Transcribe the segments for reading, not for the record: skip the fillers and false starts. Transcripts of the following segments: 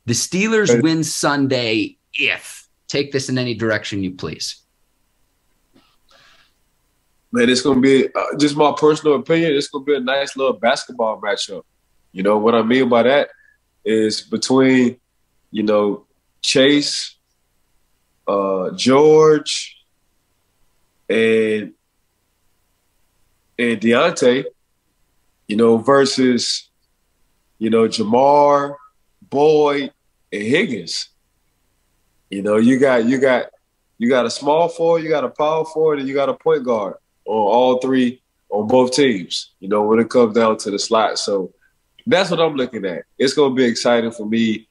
The Steelers win Sunday if. Take this in any direction you please. Man, it's going to be, just my personal opinion, it's going to be a nice little basketball matchup. You know, what I mean by that is between, you know, Chase, George, and Deontay, you know, versus, you know, Jamar, Boyd, and Higgins. You know, you got a small forward, you got a power forward, and you got a point guard on all three on both teams, you know, when it comes down to the slot. So that's what I'm looking at. It's going to be exciting for me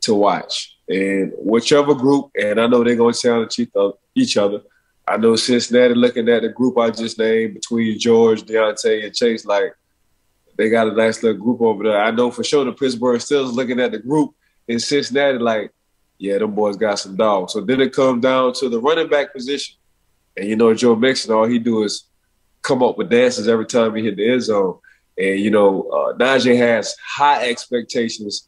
to watch. And whichever group, and I know they're going to challenge each other. I know Cincinnati, looking at the group I just named between George, Deontay, and Chase, like, they got a nice little group over there. I know for sure the Pittsburgh Steelers looking at the group in Cincinnati like, yeah, them boys got some dogs. So then it comes down to the running back position. And, you know, Joe Mixon, all he do is come up with dances every time he hit the end zone. And, you know, Najee has high expectations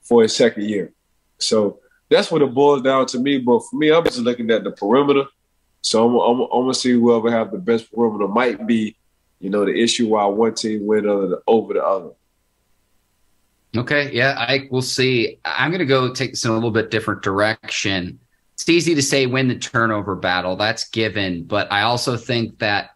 for his second year. So that's what it boils down to me. But for me, I'm just looking at the perimeter. So I'm going to see whoever have the best perimeter might be, you know, the issue why one team win over the other. Okay, yeah, we'll see. I'm going to go take this in a little bit different direction. It's easy to say win the turnover battle. That's given. But I also think that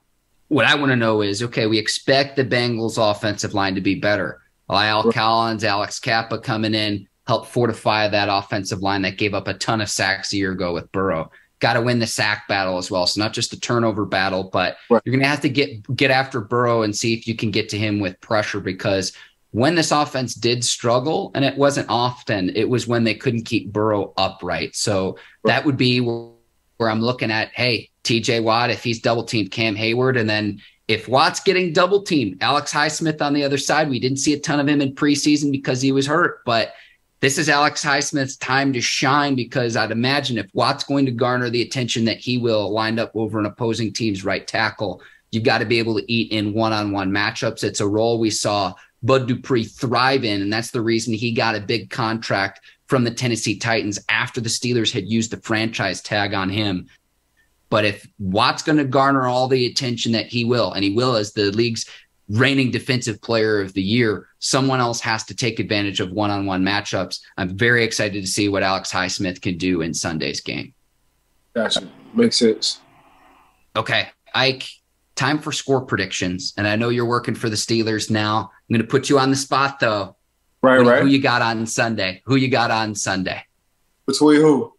what I want to know is, okay, we expect the Bengals offensive line to be better. Lyle Collins, Alex Kappa coming in, help fortify that offensive line that gave up a ton of sacks a year ago with Burrow. Got to win the sack battle as well. So not just the turnover battle, but you're going to have to get after Burrow and see if you can get to him with pressure, because when this offense did struggle, and it wasn't often, it was when they couldn't keep Burrow upright. So that would be where I'm looking at, hey, TJ Watt, if he's double-teamed, Cam Hayward, and then if Watt's getting double-teamed, Alex Highsmith on the other side. We didn't see a ton of him in preseason because he was hurt, but this is Alex Highsmith's time to shine, because I'd imagine if Watt's going to garner the attention that he will lined up over an opposing team's right tackle, you've got to be able to eat in one-on-one matchups. It's a role we saw Bud Dupree thrive in, and that's the reason he got a big contract from the Tennessee Titans after the Steelers had used the franchise tag on him. But if Watt's going to garner all the attention that he will, and he will as the league's reigning defensive player of the year, someone else has to take advantage of one-on-one matchups. I'm very excited to see what Alex Highsmith can do in Sunday's game. Gotcha. Makes sense. Okay, Ike, time for score predictions. And I know you're working for the Steelers now. I'm going to put you on the spot, though. Right. Who you got on Sunday? Between who?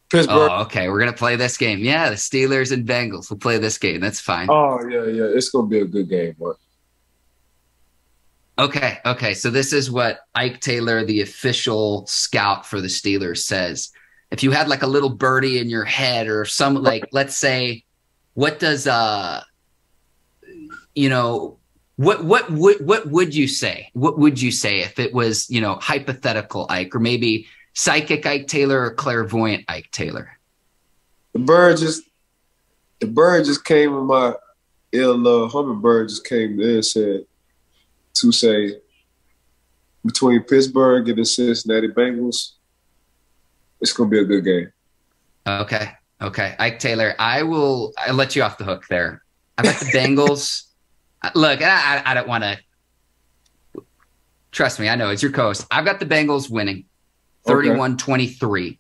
Pittsburgh. Oh, okay. We're going to play this game. Yeah, the Steelers and Bengals. We'll play this game. That's fine. Oh, yeah. It's going to be a good game, boy. Okay. So this is what Ike Taylor, the official scout for the Steelers, says. If you had like a little birdie in your head or some, like, let's say, what does, what would you say? What would you say if it was, hypothetical Ike, or maybe psychic Ike Taylor or clairvoyant Ike Taylor? The bird just came in my ear. Hummingbird just came in and said to say between Pittsburgh and the Cincinnati Bengals, it's going to be a good game. Okay. Ike Taylor, I'll let you off the hook there. I got the Bengals. Look, I don't want to. Trust me, I know it's your co-host. I've got the Bengals winning 31-23.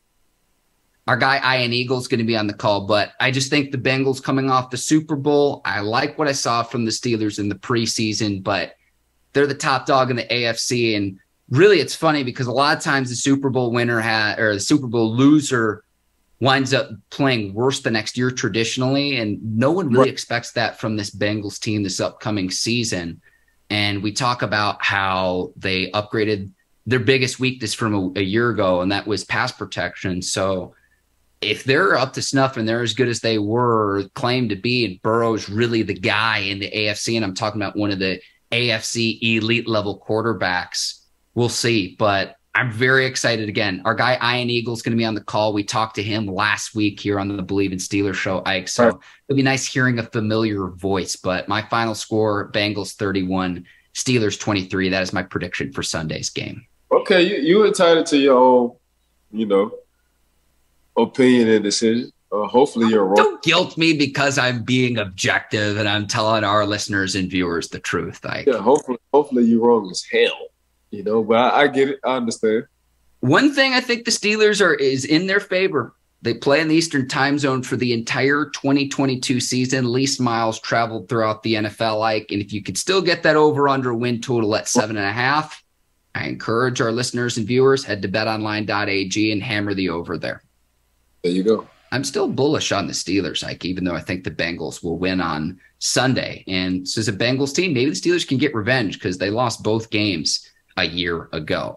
Our guy Ian Eagle's going to be on the call, but I just think the Bengals coming off the Super Bowl, I like what I saw from the Steelers in the preseason, but they're the top dog in the AFC. And really, it's funny because a lot of times the Super Bowl winner or the Super Bowl loser winds up playing worse the next year traditionally, and no one really expects that from this Bengals team this upcoming season. And we talk about how they upgraded their biggest weakness from a year ago, and that was pass protection. So if they're up to snuff and they're as good as they were claimed to be, and Burrow's really the guy in the AFC, and I'm talking about one of the AFC elite level quarterbacks, we'll see. But I'm very excited. Again, our guy Ian Eagle's going to be on the call. We talked to him last week here on the Bleav in Steelers show, Ike. So it'll be nice hearing a familiar voice. But my final score, Bengals 31, Steelers 23. That is my prediction for Sunday's game. Okay, you entitled to your own, you know, opinion and decision. Hopefully you're wrong. Don't guilt me because I'm being objective and I'm telling our listeners and viewers the truth. Yeah, Like, hopefully you're wrong as hell. But I get it. I understand. one thing I think the Steelers is in their favor. They play in the Eastern time zone for the entire 2022 season, least miles traveled throughout the NFL. And if you could still get that over-under win total at 7.5, I encourage our listeners and viewers, head to betonline.ag and hammer the over there. There you go. I'm still bullish on the Steelers, even though I think the Bengals will win on Sunday. And so as a Bengals team, maybe the Steelers can get revenge because they lost both games a year ago.